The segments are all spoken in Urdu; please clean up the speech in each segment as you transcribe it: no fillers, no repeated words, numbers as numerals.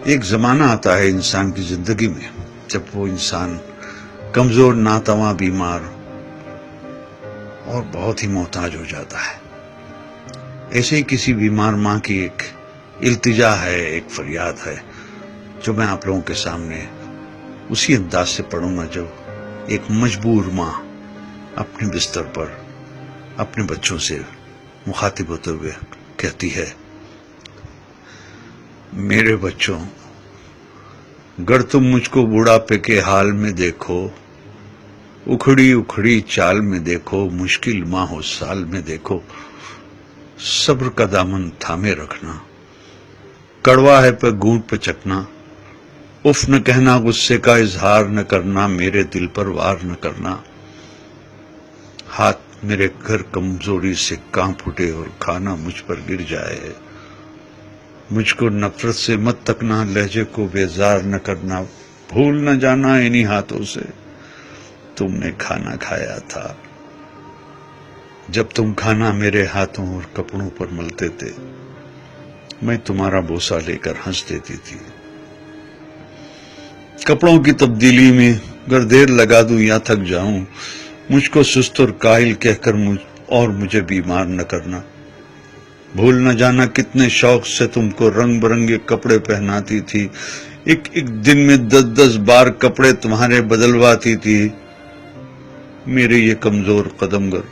ایک زمانہ آتا ہے انسان کی زندگی میں جب وہ انسان کمزور، ناتواں، بیمار اور بہت ہی محتاج ہو جاتا ہے۔ ایسے ہی کسی بیمار ماں کی ایک التجا ہے، ایک فریاد ہے، جو میں آپ لوگوں کے سامنے اسی انداز سے پڑھوں گا جو ایک مجبور ماں اپنے بستر پر اپنے بچوں سے مخاطب ہوتے ہوئے کہتی ہے، میرے بچوں، گر تم مجھ کو بڑھاپے کے حال میں دیکھو، اکھڑی اکھڑی چال میں دیکھو، مشکل ماہ و سال میں دیکھو، صبر کا دامن تھامے رکھنا، کڑوا ہے پہ گھونٹ پہ چکنا، اف نہ کہنا، غصے کا اظہار نہ کرنا، میرے دل پر وار نہ کرنا، ہاتھ میرے گھر کمزوری سے کانپ اٹھے اور کھانا مجھ پر گر جائے، مجھ کو نفرت سے مت تکنا، لہجے کو بیزار نہ کرنا، بھول نہ جانا انہی ہاتھوں سے تم نے کھانا کھایا تھا، جب تم کھانا میرے ہاتھوں اور کپڑوں پر ملتے تھے، میں تمہارا بوسہ لے کر ہنس دیتی تھی، کپڑوں کی تبدیلی میں گر دیر لگا دوں یا تھک جاؤں، مجھ کو سست اور کاہل کہہ کر مجھے بیمار نہ کرنا، بھول نہ جانا کتنے شوق سے تم کو رنگ برنگے کپڑے پہناتی تھی، ایک ایک دن میں 10 بار کپڑے تمہارے بدلواتی تھی، میرے یہ کمزور قدم گر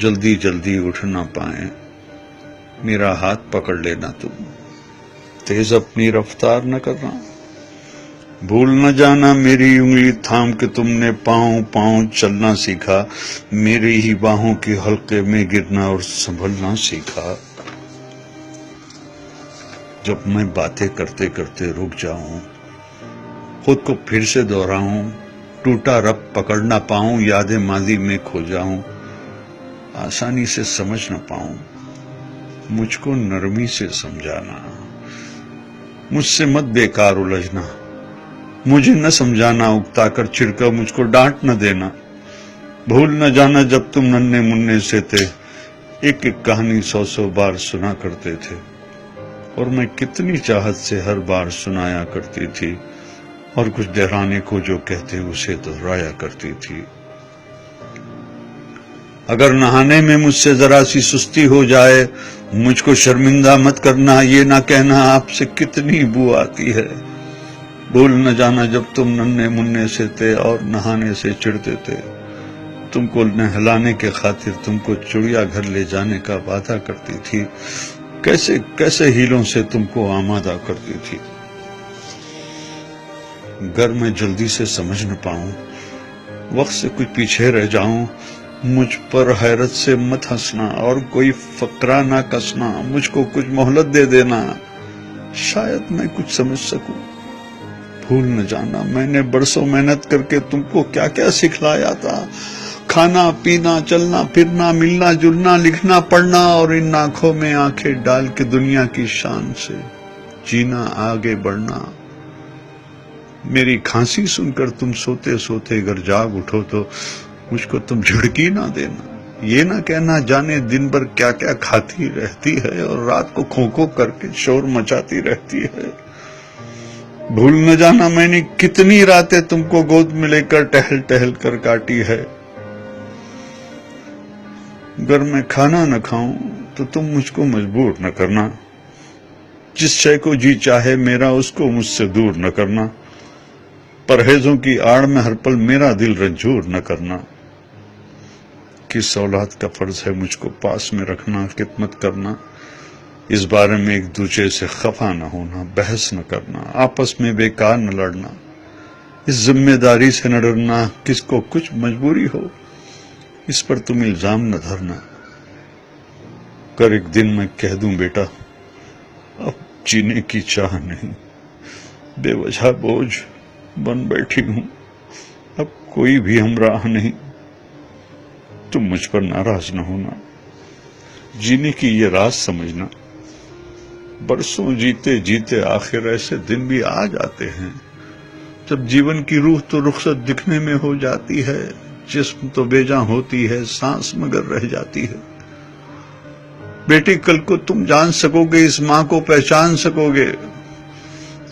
جلدی جلدی اٹھ نہ پائیں، میرا ہاتھ پکڑ لینا تم، تیز اپنی رفتار نہ کرنا، بھول نہ جانا میری انگلی تھام کے تم نے پاؤں پاؤں چلنا سیکھا، میری ہی باہوں کی حلقے میں گرنا اور سنبھلنا سیکھا، جب میں باتیں کرتے کرتے رک جاؤں، خود کو پھر سے دہراؤں، ٹوٹا رب پکڑ نہ پاؤں، یادیں ماضی میں کھو جاؤں، آسانی سے سمجھ نہ پاؤں، مجھ کو نرمی سے سمجھانا، مجھ سے مت بیکار الجھنا، مجھے نہ سمجھانا اکتا کر چھڑکا، مجھ کو ڈانٹ نہ دینا، بھول نہ جانا جب تم ننھے منھے سے تھے، ایک ایک کہانی 100 بار سنا کرتے تھے، اور میں کتنی چاہت سے ہر بار سنایا کرتی تھی، اور کچھ دہرانے کو جو کہتے اسے دہرایا کرتی تھی، اگر نہانے میں مجھ سے ذرا سی سستی ہو جائے، مجھ کو شرمندہ مت کرنا، یہ نہ کہنا آپ سے کتنی بو آتی ہے، بھول نہ جانا جب تم ننھے منھے سے تھے اور نہانے سے چڑھتے تھے، تم کو نہلانے کے خاطر تم کو چڑیا گھر لے جانے کا وعدہ کرتی تھی، کیسے کیسے ہیلوں سے تم کو آمادہ کرتی تھی، گر میں جلدی سے سمجھ نہ پاؤں، وقت سے کچھ پیچھے رہ جاؤں، مجھ پر حیرت سے مت ہنسنا اور کوئی فقرہ نہ کسنا، مجھ کو کچھ مہلت دے دینا، شاید میں کچھ سمجھ سکوں، بھول نہ جانا میں نے برسوں محنت کر کے تم کو کیا کیا سکھلایا تھا، کھانا پینا چلنا پھرنا ملنا جلنا لکھنا پڑھنا، اور ان آنکھوں میں آنکھیں ڈال کے دنیا کی شان سے جینا آگے بڑھنا، میری کھانسی سن کر تم سوتے سوتے اگر جاگ اٹھو تو مجھ کو تم جھڑکی نہ دینا، یہ نہ کہنا جانے دن بھر کیا کیا کھاتی رہتی ہے اور رات کو کھو کھو کر کے شور مچاتی رہتی ہے، بھول نہ جانا میں نے کتنی راتیں تم کو گود میں لے کر ٹہل ٹہل کر کاٹی ہے، اگر میں کھانا نہ کھاؤں تو تم مجھ کو مجبور نہ کرنا، جس شے کو جی چاہے میرا اس کو مجھ سے دور نہ کرنا، پرہیزوں کی آڑ میں ہر پل میرا دل رنجور نہ کرنا، کس اولاد کا فرض ہے مجھ کو پاس میں رکھنا، خدمت کرنا، اس بارے میں ایک دوسرے سے خفا نہ ہونا، بحث نہ کرنا، آپس میں بیکار نہ لڑنا، اس ذمہ داری سے نہ ڈرنا، کس کو کچھ مجبوری ہو اس پر تم الزام نہ دھرنا، کر ایک دن میں کہہ دوں بیٹا اب جینے کی چاہ نہیں، بے وجہ بوجھ بن بیٹھی ہوں، اب کوئی بھی ہمراہ نہیں، تم مجھ پر ناراض نہ ہونا، جینے کی یہ راز سمجھنا، برسوں جیتے جیتے آخر ایسے دن بھی آ جاتے ہیں جب جیون کی روح تو رخصت دکھنے میں ہو جاتی ہے، جسم تو بے جاں ہوتی ہے، سانس مگر رہ جاتی ہے، بیٹی کل کو تم جان سکو گے، اس ماں کو پہچان سکو گے،